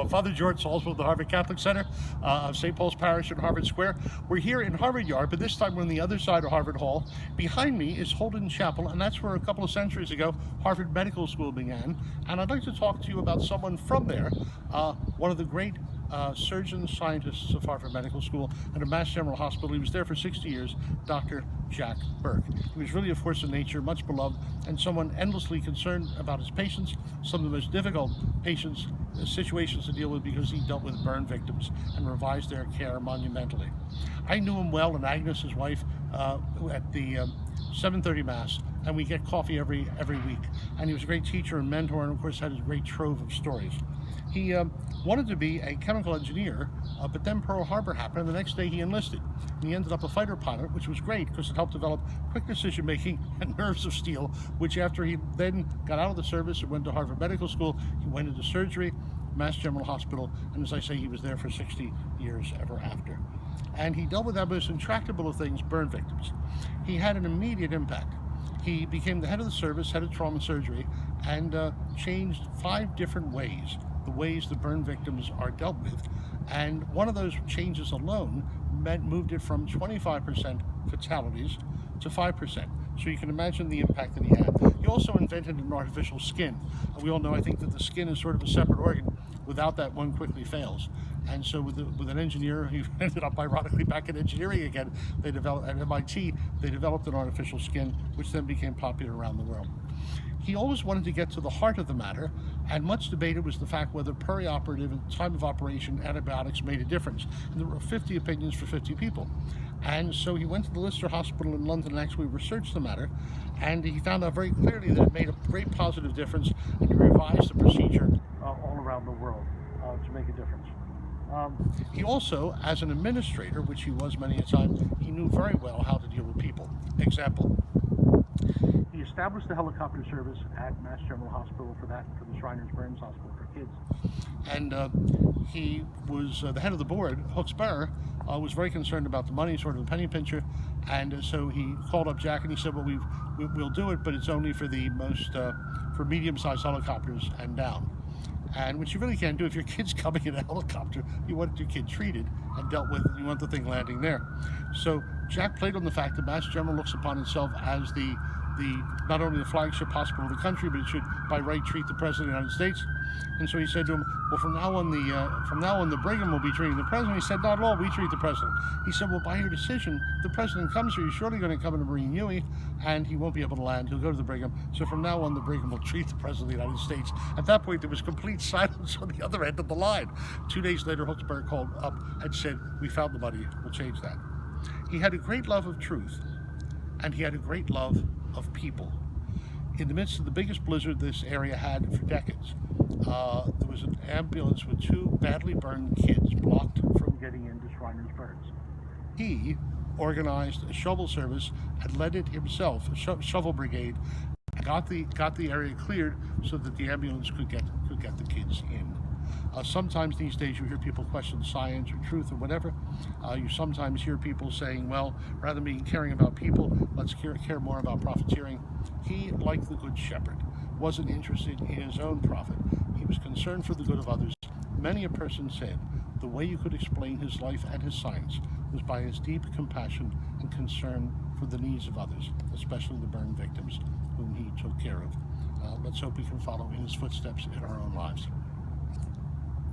Father George Salzwell, the Harvard Catholic Center of St. Paul's Parish in Harvard Square. We're here in Harvard Yard, but this time we're on the other side of Harvard Hall. Behind me is Holden Chapel, and that's where a couple of centuries ago Harvard Medical School began. And I'd like to talk to you about someone from there, one of the great surgeons, scientists of Harvard Medical School and of Mass General Hospital. He was there for 60 years, Dr. Jack Burke. He was really a force of nature, much beloved, and someone endlessly concerned about his patients, some of the most difficult patients, situations to deal with, because he dealt with burn victims and revised their care monumentally. I knew him well, and Agnes, his wife, at the 7:30 Mass, and we get coffee every week. And he was a great teacher and mentor, and of course had a great trove of stories. He wanted to be a chemical engineer, but then Pearl Harbor happened, and the next day he enlisted. And he ended up a fighter pilot, which was great because it helped develop quick decision making and nerves of steel, which after he then got out of the service and went to Harvard Medical School, he went into surgery, Mass General Hospital, and as I say, he was there for 60 years ever after. And he dealt with that most intractable of things, burn victims. He had an immediate impact. He became the head of the service, head of trauma surgery, and changed 5 different ways, the ways the burn victims are dealt with. And one of those changes alone moved it from 25% fatalities to 5%. So you can imagine the impact that he had. He also invented an artificial skin. We all know, I think, that the skin is sort of a separate organ. Without that, one quickly fails. And so with an engineer, he ended up ironically back in engineering again. They developed, at MIT, they developed an artificial skin, which then became popular around the world. He always wanted to get to the heart of the matter, and much debated was the fact whether perioperative and time of operation antibiotics made a difference. And there were 50 opinions for 50 people. And so he went to the Lister Hospital in London and actually researched the matter, and he found out very clearly that it made a great positive difference, and he revised the procedure all around the world to make a difference. He also, as an administrator, which he was many a time, he knew very well how to deal with people. Example, he established the helicopter service at Mass General Hospital for the Shriners Burns Hospital for kids. And he was the head of the board. Hooks Burr was very concerned about the money, sort of a penny pincher, and so he called up Jack and he said, well, we'll do it, but it's only for the for medium-sized helicopters and down. And which you really can't do. If your kid's coming in a helicopter, you want your kid treated and dealt with, and you want the thing landing there. So Jack played on the fact that Mass General looks upon itself as the not only the flagship hospital of the country, but it should by right treat the President of the United States. And so he said to him, well, from now on the Brigham will be treating the President. He said, not at all, we treat the President. He said, well, by your decision, the President comes here, he's surely going to come in a Marine Huey, and he won't be able to land. He'll go to the Brigham. So from now on, the Brigham will treat the President of the United States. At that point, there was complete silence on the other end of the line. 2 days later, Hooks Burr called up and said, we found the money, we'll change that. He had a great love of truth, and he had a great love of people. In the midst of the biggest blizzard this area had for decades, there was an ambulance with 2 badly burned kids blocked from getting into Shriners Burns. He organized a shovel service and led it himself, a shovel brigade, and got the area cleared so that the ambulance could get the kids in. Sometimes these days you hear people question science or truth or whatever. You sometimes hear people saying, well, rather than caring about people, let's care more about profiteering. He, like the Good Shepherd, wasn't interested in his own profit. He was concerned for the good of others. Many a person said the way you could explain his life and his science was by his deep compassion and concern for the needs of others, especially the burn victims whom he took care of. Let's hope we can follow in his footsteps in our own lives.